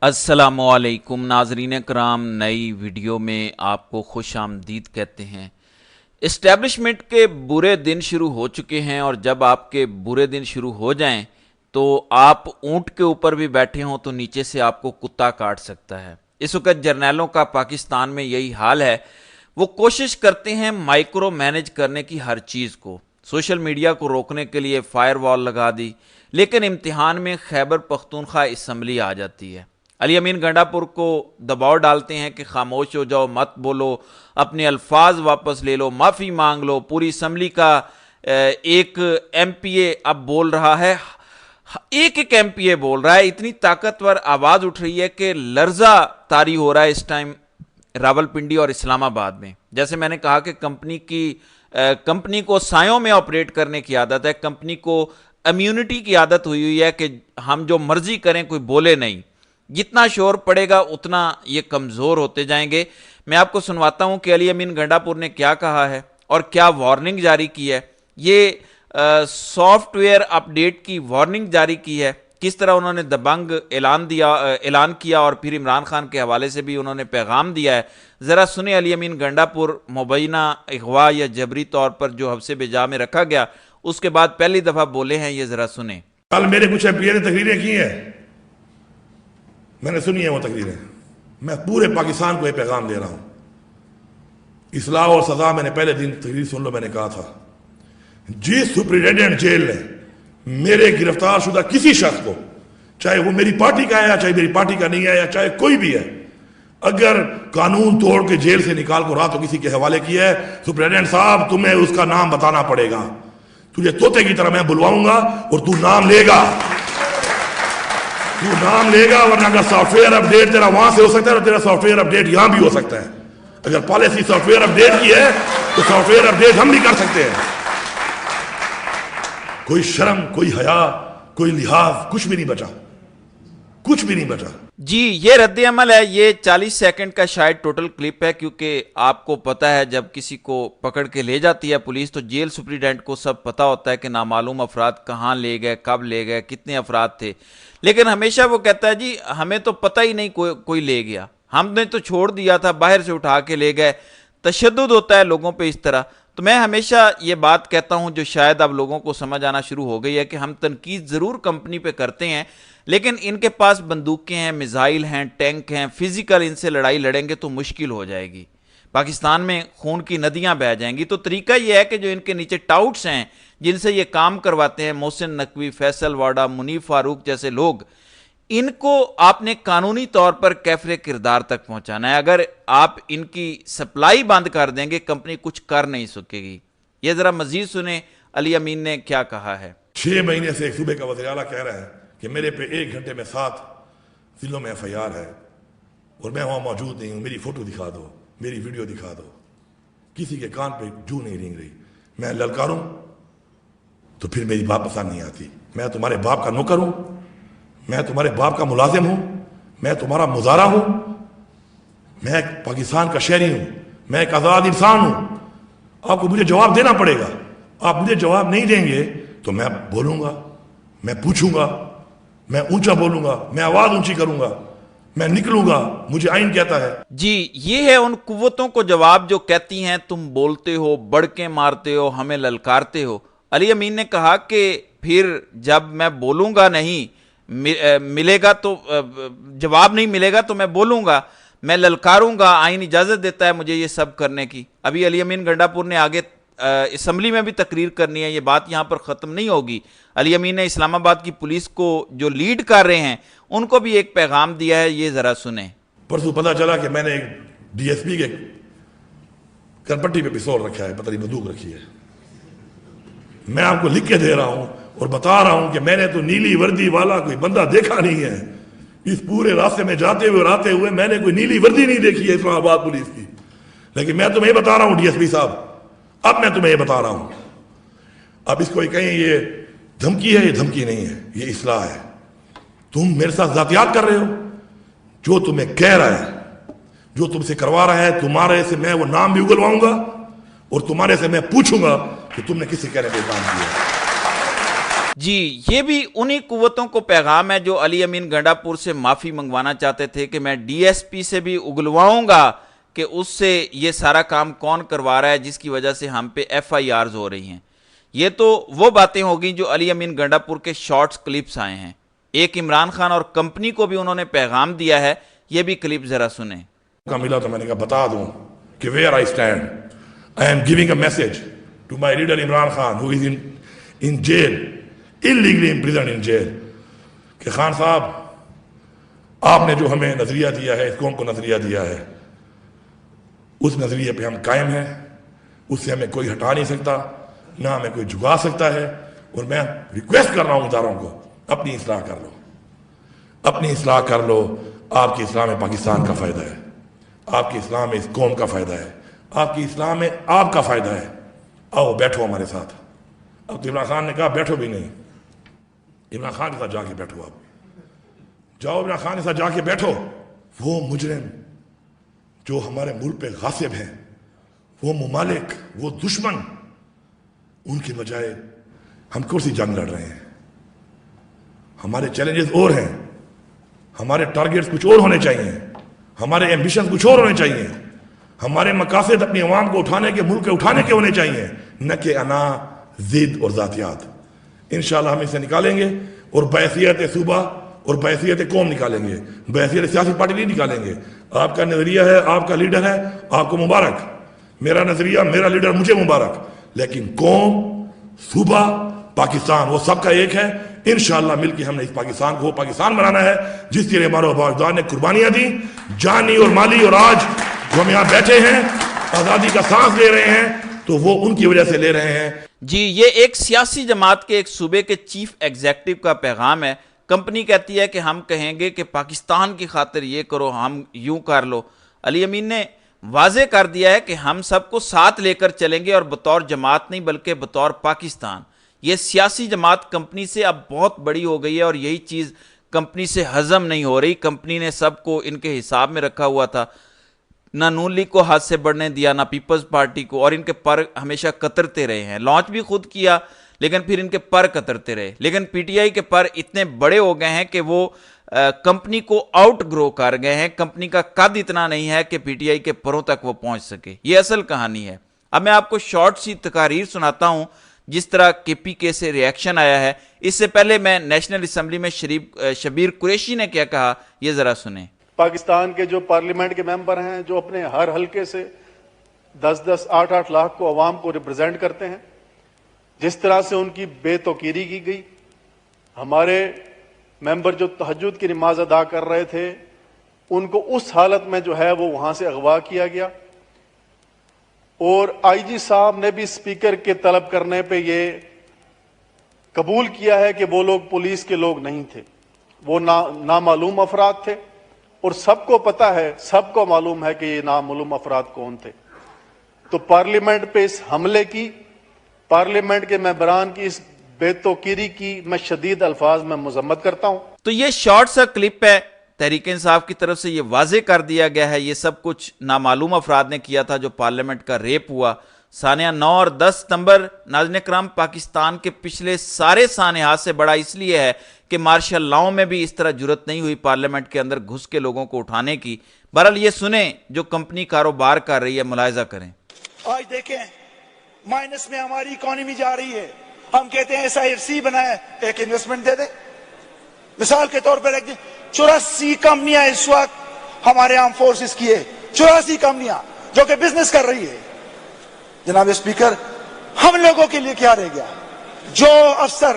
السلام علیکم ناظرین کرام، نئی ویڈیو میں آپ کو خوش آمدید کہتے ہیں۔ اسٹیبلشمنٹ کے برے دن شروع ہو چکے ہیں، اور جب آپ کے برے دن شروع ہو جائیں تو آپ اونٹ کے اوپر بھی بیٹھے ہوں تو نیچے سے آپ کو کتا کاٹ سکتا ہے۔ اس وقت جرنیلوں کا پاکستان میں یہی حال ہے۔ وہ کوشش کرتے ہیں مائکرو مینج کرنے کی ہر چیز کو، سوشل میڈیا کو روکنے کے لیے فائر وال لگا دی، لیکن امتحان میں خیبر پختونخوا اسمبلی آ جاتی ہے۔ علی امین گنڈا پور کو دباؤ ڈالتے ہیں کہ خاموش ہو جاؤ، مت بولو، اپنے الفاظ واپس لے لو، معافی مانگ لو۔ پوری اسمبلی کا ایک ایم پی اے اب بول رہا ہے، ایک ایم پی اے بول رہا ہے، اتنی طاقتور آواز اٹھ رہی ہے کہ لرزہ طاری ہو رہا ہے اس ٹائم راولپنڈی اور اسلام آباد میں۔ جیسے میں نے کہا کہ کمپنی کو سایوں میں آپریٹ کرنے کی عادت ہے، کمپنی کو امیونٹی کی عادت ہوئی ہے کہ ہم جو مرضی کریں کوئی بولے نہیں، جتنا شور پڑے گا اتنا یہ کمزور ہوتے جائیں گے۔ میں آپ کو سنواتا ہوں کہ علی امین گنڈا پور نے کیا کہا ہے اور کیا وارننگ جاری کی ہے۔ یہ سافٹ ویئر اپ ڈیٹ کی وارننگ جاری کی ہے، کس طرح انہوں نے دبنگ اعلان کیا، اور پھر عمران خان کے حوالے سے بھی انہوں نے پیغام دیا ہے۔ ذرا سنیں علی امین گنڈا پور مبینہ اغوا یا جبری طور پر جو حبس بجا میں رکھا گیا، اس کے بعد پہلی دفعہ بولے ہیں، یہ ذرا سنیں۔ کل میرے کچھ ایم پی اے نے تقریریں کی ہیں، میں نے سنی ہیں وہ تقریریں۔ میں پورے پاکستان کو یہ پیغام دے رہا ہوں، اصلاح اور سزا میں نے پہلے دن تقریر سن لو، میں نے کہا تھا جس سپرنٹینڈنٹ جیل نے میرے گرفتار شدہ کسی شخص کو، چاہے وہ میری پارٹی کا ہے یا چاہے میری پارٹی کا نہیں ہے یا چاہے کوئی بھی ہے، اگر قانون توڑ کے جیل سے نکال کر راتوں کسی کے حوالے کیا ہے، سپرنٹینڈنٹ صاحب تمہیں اس کا نام بتانا پڑے گا۔ تجھے طوطے کی طرح میں بلواؤں گا اور تو نام لے گا، ورنہ اگر سافٹ ویئر اپ ڈیٹ تیرا وہاں سے ہو سکتا ہے اور تیرا سافٹ ویئر اپ ڈیٹ یہاں بھی ہو سکتا ہے۔ اگر policy software update کی ہے تو سافٹ ویئر اپ ڈیٹ ہم بھی کر سکتے ہیں۔ کوئی شرم، کوئی حیا، کوئی لحاظ، کچھ بھی نہیں بچا، کچھ بھی نہیں بچا۔ جی یہ رد عمل ہے، یہ 40 سیکنڈ کا شاید ٹوٹل کلپ ہے، کیونکہ آپ کو پتہ ہے جب کسی کو پکڑ کے لے جاتی ہے پولیس تو جیل سپرنٹینڈنٹ کو سب پتہ ہوتا ہے کہ نامعلوم افراد کہاں لے گئے، کب لے گئے، کتنے افراد تھے، لیکن ہمیشہ وہ کہتا ہے جی ہمیں تو پتہ ہی نہیں کوئی لے گیا، ہم نے تو چھوڑ دیا تھا، باہر سے اٹھا کے لے گئے۔ تشدد ہوتا ہے لوگوں پہ اس طرح۔ تو میں ہمیشہ یہ بات کہتا ہوں جو شاید اب لوگوں کو سمجھ آنا شروع ہو گئی ہے کہ ہم تنقید ضرور کمپنی پہ کرتے ہیں، لیکن ان کے پاس بندوقیں ہیں، میزائل ہیں، ٹینک ہیں، فزیکل ان سے لڑائی لڑیں گے تو مشکل ہو جائے گی، پاکستان میں خون کی ندیاں بہہ جائیں گی۔ تو طریقہ یہ ہے کہ جو ان کے نیچے ٹاؤٹس ہیں جن سے یہ کام کرواتے ہیں، محسن نقوی، فیصل واڈا، منیف فاروق جیسے لوگ، ان کو آپ نے قانونی طور پر کیفر کردار تک پہنچانا ہے۔ اگر آپ ان کی سپلائی بند کر دیں گے کمپنی کچھ کر نہیں سکے گی۔ یہ ذرا مزید سنیں علی امین نے کیا کہا ہے۔ 6 مہینے سے ایک صوبے کا وزیر اعلیٰ کہہ رہا ہے کہ میرے پہ 1 گھنٹے میں 7 ضلعوں میں ایف آئی آر ہے اور میں وہاں موجود نہیں ہوں، میری فوٹو دکھا دو، میری ویڈیو دکھا دو۔ کسی کے کان پہ جو نہیں رینگ رہی۔ میں للکاروں تو پھر میری بات پسند نہیں آتی۔ میں تمہارے باپ کا نوکر ہوں، میں تمہارے باپ کا ملازم ہوں، میں تمہارا مزارع ہوں، میں ایک پاکستان کا شہری ہوں، میں ایک آزاد انسان ہوں۔ آپ کو مجھے جواب دینا پڑے گا۔ آپ مجھے جواب نہیں دیں گے تو میں بولوں گا، میں پوچھوں گا، میں اونچا بولوں گا، میں آواز اونچی کروں گا، میں نکلوں گا، مجھے آئین کہتا ہے۔ جی یہ ہے ان قوتوں کو جواب جو کہتی ہیں تم بولتے ہو، بڑکیں مارتے ہو، ہمیں للکارتے ہو۔ علی امین نے کہا کہ پھر جب میں بولوں گا نہیں ملے گا تو جواب نہیں ملے گا تو میں بولوں گا، میں للکاروں گا، آئین اجازت دیتا ہے مجھے یہ سب کرنے کی۔ ابھی علی امین گنڈا پور نے آگے اسمبلی میں بھی تقریر کرنی ہے، یہ بات یہاں پر ختم نہیں ہوگی۔ علی امین نے اسلام آباد کی پولیس کو جو لیڈ کر رہے ہیں ان کو بھی ایک پیغام دیا ہے، یہ ذرا سنیں۔ پرسوں پتہ چلا کہ میں نے ایک ڈی ایس پی کے کرپٹی پہ پستول رکھا ہے، پتہ نہیں بندوق رکھی ہے۔ میں آپ کو لکھ کے دے رہا ہوں اور بتا رہا ہوں کہ میں نے تو نیلی وردی والا کوئی بندہ دیکھا نہیں ہے۔ اس پورے راستے میں جاتے ہوئے اور آتے ہوئے میں نے کوئی نیلی وردی نہیں دیکھی ہے اسلام آباد پولیس کی۔ لیکن میں تمہیں بتا رہا ہوں ڈی ایس پی صاحب، اب میں تمہیں یہ بتا رہا ہوں، اب اس کو کہیں یہ دھمکی ہے، یہ دھمکی نہیں ہے، یہ اصلاح ہے۔ تم میرے ساتھ ذاتیات کر رہے ہو، جو تمہیں کہہ رہا ہے، جو تم سے کروا رہا ہے، تمہارے سے میں وہ نام بھی اگلواؤں گا اور تمہارے سے میں پوچھوں گا کہ تم نے کس سے کہنے پہ کام کیا۔ جی یہ بھی انہی قوتوں کو پیغام ہے جو علی امین گنڈاپور سے معافی منگوانا چاہتے تھے کہ میں ڈی ایس پی سے بھی اگلواؤں گا کہ اس سے یہ سارا کام کون کروا رہا ہے جس کی وجہ سے ہم پہ ایف آئی آرز ہو رہی ہیں. یہ تو وہ باتیں ہوگی جو علی امین گنڈاپور کے شارٹس کلپس آئے ہیں. ایک عمران خان اور کمپنی کو بھی انہوں نے پیغام دیا ہے, یہ بھی کلپ ذرا سنیں. ملا تو میں نے کہا بتا دوں کہ where I stand. I am giving a message to my leader Imran Khan who is in jail, illegally imprisoned in jail, کہ خان صاحب آپ نے جو ہمیں نظریہ دیا ہے, اس قوم کو نظریہ دیا ہے, اس نظریے پہ ہم قائم ہیں, اس سے ہمیں کوئی ہٹا نہیں سکتا, نہ ہمیں کوئی جھکا سکتا ہے. اور میں ریکویسٹ کر رہا ہوں اداروں کو, اپنی اصلاح کر لو, اپنی اصلاح کر لو. آپ کی اصلاح میں پاکستان کا فائدہ ہے, آپ کی اصلاح میں اس قوم کا فائدہ ہے, آپ کی اصلاح میں آپ کا فائدہ ہے. آؤ بیٹھو ہمارے ساتھ. اب تو عمران خان نے کہا بیٹھو بھی نہیں, عمران خان کے ساتھ جا کے بیٹھو, آپ جاؤ عمران خان کے ساتھ جا کے بیٹھو. وہ مجرم جو ہمارے ملک پہ غاصب ہیں, وہ ممالک, وہ دشمن, ان کے بجائے ہم کون سی جنگ لڑ رہے ہیں. ہمارے چیلنجز اور ہیں, ہمارے ٹارگیٹس کچھ اور ہونے چاہیے, ہمارے ایمبیشنز کچھ اور ہونے چاہیے, ہمارے مقاصد اپنی عوام کو اٹھانے کے, ملک کے اٹھانے کے ہونے چاہیے, نہ کہ انا, ضد اور ذاتیات. انشاءاللہ ہم اسے نکالیں گے اور بحیثیت صوبہ اور بحیثیت قوم نکالیں گے, بحیثیت سیاسی پارٹی نہیں نکالیں گے. آپ کا نظریہ ہے, آپ کا لیڈر ہے, آپ کو مبارک. میرا نظریہ, میرا لیڈر, مجھے مبارک. لیکن قوم, صوبہ, پاکستان وہ سب کا ایک ہے. انشاءاللہ مل کے ہم نے اس پاکستان کو وہ پاکستان بنانا ہے جس کے لیے ہمارے آباء نے قربانیاں دی, جانی اور مالی. اور آج جو ہم یہاں بیٹھے ہیں, آزادی کا سانس لے رہے ہیں, تو وہ ان کی وجہ سے لے رہے ہیں. جی یہ ایک سیاسی جماعت کے ایک صوبے کے چیف ایگزیکٹو کا پیغام ہے. کمپنی کہتی ہے کہ ہم کہیں گے کہ پاکستان کی خاطر یہ کرو, ہم یوں کر لو. علی امین نے واضح کر دیا ہے کہ ہم سب کو ساتھ لے کر چلیں گے, اور بطور جماعت نہیں بلکہ بطور پاکستان. یہ سیاسی جماعت کمپنی سے اب بہت بڑی ہو گئی ہے, اور یہی چیز کمپنی سے ہضم نہیں ہو رہی. کمپنی نے سب کو ان کے حساب میں رکھا ہوا تھا, نہ نون لیگ کو ہاتھ سے بڑھنے دیا, نہ پیپلز پارٹی کو, اور ان کے پر ہمیشہ کترتے رہے ہیں. لانچ بھی خود کیا لیکن پھر ان کے پر کترتے رہے. لیکن پی ٹی آئی کے پر اتنے بڑے ہو گئے ہیں کہ وہ کمپنی کو آؤٹ گرو کر گئے ہیں. کمپنی کا قد اتنا نہیں ہے کہ پی ٹی آئی کے پروں تک وہ پہنچ سکے. یہ اصل کہانی ہے. اب میں آپ کو شارٹ سی تقاریر سناتا ہوں جس طرح کے پی کے سے ریاکشن آیا ہے. اس سے پہلے میں نیشنل اسمبلی میں شبیر قریشی نے کیا کہا, یہ ذرا سنیں. پاکستان کے جو پارلیمنٹ کے ممبر ہیں, جو اپنے ہر حلقے سے 10-10, 8-8 لاکھ کو عوام کو ریپرزینٹ کرتے ہیں, جس طرح سے ان کی بے توقیری کی گئی. ہمارے ممبر جو تہجد کی نماز ادا کر رہے تھے, ان کو اس حالت میں جو ہے وہ وہاں سے اغوا کیا گیا. اور آئی جی صاحب نے بھی اسپیکر کے طلب کرنے پہ یہ قبول کیا ہے کہ وہ لوگ پولیس کے لوگ نہیں تھے, وہ نامعلوم افراد تھے. اور سب کو پتا ہے, سب کو معلوم ہے کہ یہ نامعلوم افراد کون تھے. تو پارلیمنٹ پہ اس حملے کی, پارلیمنٹ کے ممبران کی اس بے توقیری کی میں شدید الفاظ میں مذمت کرتا ہوں. تو یہ شارٹ سا کلپ ہے, تحریک انصاف کی طرف سے یہ واضح کر دیا گیا ہے یہ سب کچھ نامعلوم افراد نے کیا تھا جو پارلیمنٹ کا ریپ ہوا. سانحہ 9 اور 10 ستمبر ناظرین کرام پاکستان کے پچھلے سارے سانحات سے بڑا اس لیے ہے کہ مارشل لاؤ میں بھی اس طرح جرت نہیں ہوئی پارلیمنٹ کے اندر گھس کے لوگوں کو اٹھانے کی. بہرحال یہ سنیں جو کمپنی کاروبار کر رہی ہے, ملاحظہ کریں. آج دیکھیں مائنس میں ہماری اکانومی جا رہی ہے. ہم کہتے ہیں SIFC بنائے, ایک انویسٹمنٹ دے دے. مثال کے طور پر 84 کمپنیاں اس وقت ہمارے آرم فورسز کی ہے, 84 کمپنیاں جو کہ بزنس کر رہی ہے. جناب اسپیکر, ہم لوگوں کے لیے کیا رہ گیا؟ جو افسر,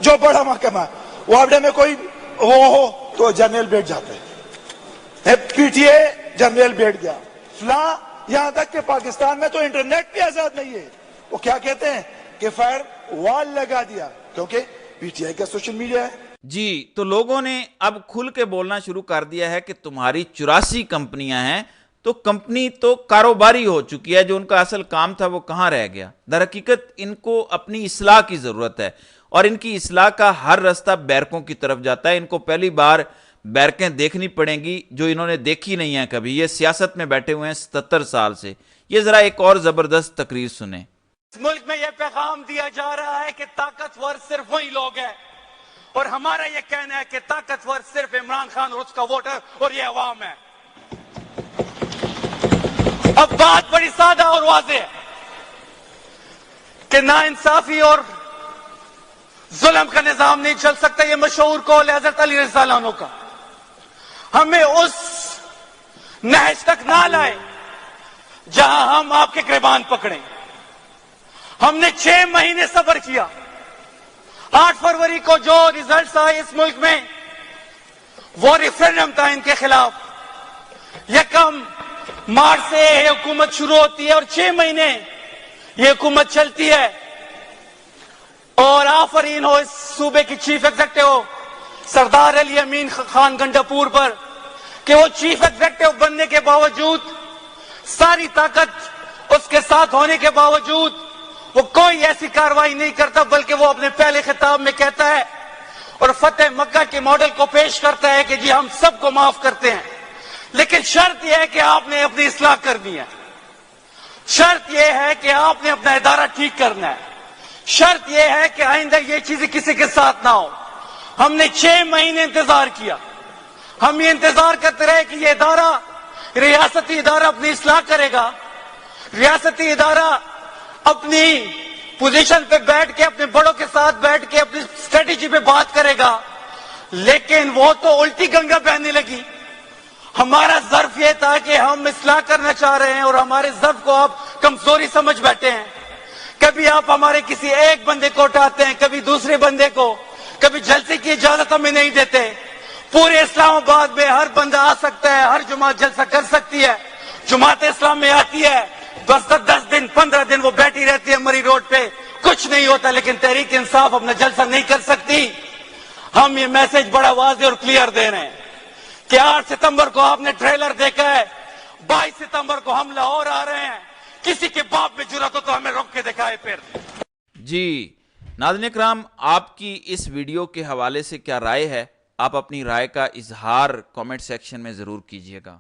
جو بڑا محکمہ وارڈے میں کوئی وہ ہو تو جنرل بیٹھ جاتا ہے, پی ٹی اے جنرل بیٹھ گیا فلاں. یہاں تک کہ پاکستان میں تو انٹرنیٹ بھی آزاد نہیں ہے. وہ کیا کہتے ہیں کہ فائر وال لگا دیا کیونکہ پی ٹی آئی کا سوشل میڈیا ہے. جی تو لوگوں نے اب کھل کے بولنا شروع کر دیا ہے کہ تمہاری 84 کمپنیاں ہیں, تو کمپنی تو کاروباری ہو چکی ہے, جو ان کا اصل کام تھا وہ کہاں رہ گیا؟ در حقیقت ان کو اپنی اصلاح کی ضرورت ہے, اور ان کی اصلاح کا ہر راستہ بیرکوں کی طرف جاتا ہے. ان کو پہلی بار بیرکیں دیکھنی پڑیں گی جو انہوں نے دیکھی نہیں ہیں کبھی. یہ سیاست میں بیٹھے ہوئے ہیں 77 سال سے. یہ ذرا ایک اور زبردست تقریر سنیں. اس ملک میں یہ پیغام دیا جا رہا ہے کہ طاقتور صرف وہی لوگ ہیں، اور ہمارا یہ کہنا ہے کہ طاقتور صرف عمران خان اور اس کا ووٹر اور یہ عوام ہے۔ اب بات بڑی سادہ اور واضح ہے کہ ناانصافی اور ظلم کا نظام نہیں چل سکتا، یہ مشہور قول ہے حضرت علی رضی اللہ عنہ کا۔ ہمیں اس نہج تک نہ لائے جہاں ہم آپ کے گریبان پکڑیں۔ ہم نے 6 مہینے صبر کیا۔ 8 فروری کو جو ریزلٹس آئے اس ملک میں وہ ریفرینڈم تھا ان کے خلاف۔ 1 مارچ سے یہ حکومت شروع ہوتی ہے اور 6 مہینے یہ حکومت چلتی ہے، اور آفرین ہو اس صوبے کی چیف ایگزیکٹو سردار علی امین خان گنڈاپور پر کہ وہ چیف ایگزیکٹو بننے کے باوجود، ساری طاقت اس کے ساتھ ہونے کے باوجود وہ کوئی ایسی کارروائی نہیں کرتا، بلکہ وہ اپنے پہلے خطاب میں کہتا ہے اور فتح مکہ کے ماڈل کو پیش کرتا ہے کہ جی ہم سب کو معاف کرتے ہیں، لیکن شرط یہ ہے کہ آپ نے اپنی اصلاح کرنی ہے، شرط یہ ہے کہ آپ نے اپنا ادارہ ٹھیک کرنا ہے، شرط یہ ہے کہ آئندہ یہ چیزیں کسی کے ساتھ نہ ہو۔ ہم نے 6 مہینے انتظار کیا، ہم یہ انتظار کرتے رہے کہ یہ ادارہ، ریاستی ادارہ اپنی اصلاح کرے گا، ریاستی ادارہ اپنی پوزیشن پہ بیٹھ کے اپنے بڑوں کے ساتھ بیٹھ کے اپنی اسٹریٹجی پہ بات کرے گا، لیکن وہ تو الٹی گنگا بہنے لگی۔ ہمارا ظرف یہ تھا کہ ہم اصلاح کرنا چاہ رہے ہیں اور ہمارے ظرف کو آپ کمزوری سمجھ بیٹھے ہیں۔ کبھی آپ ہمارے کسی ایک بندے کو اٹھاتے ہیں، کبھی دوسرے بندے کو، کبھی جلسے کی اجازت ہمیں نہیں دیتے۔ پورے اسلام آباد میں ہر بندہ آ سکتا ہے، ہر جماعت جلسہ کر سکتی ہے، جماعت اسلام میں آتی ہے، بس 10 دن 15 دن وہ بیٹھی رہتی ہے مری روڈ پہ، کچھ نہیں ہوتا، لیکن تحریک انصاف اپنا جلسہ نہیں کر سکتی۔ ہم یہ میسج بڑا واضح اور کلیئر دے رہے ہیں کہ 8 ستمبر کو آپ نے ٹریلر دیکھا ہے، 22 ستمبر کو ہم لاہور آ رہے ہیں، کسی کے باپ میں جرأت ہو تو ہمیں روک کے دکھائے پھر۔ جی ناظرین اکرام، آپ کی اس ویڈیو کے حوالے سے کیا رائے ہے؟ آپ اپنی رائے کا اظہار کامنٹ سیکشن میں ضرور کیجیے گا۔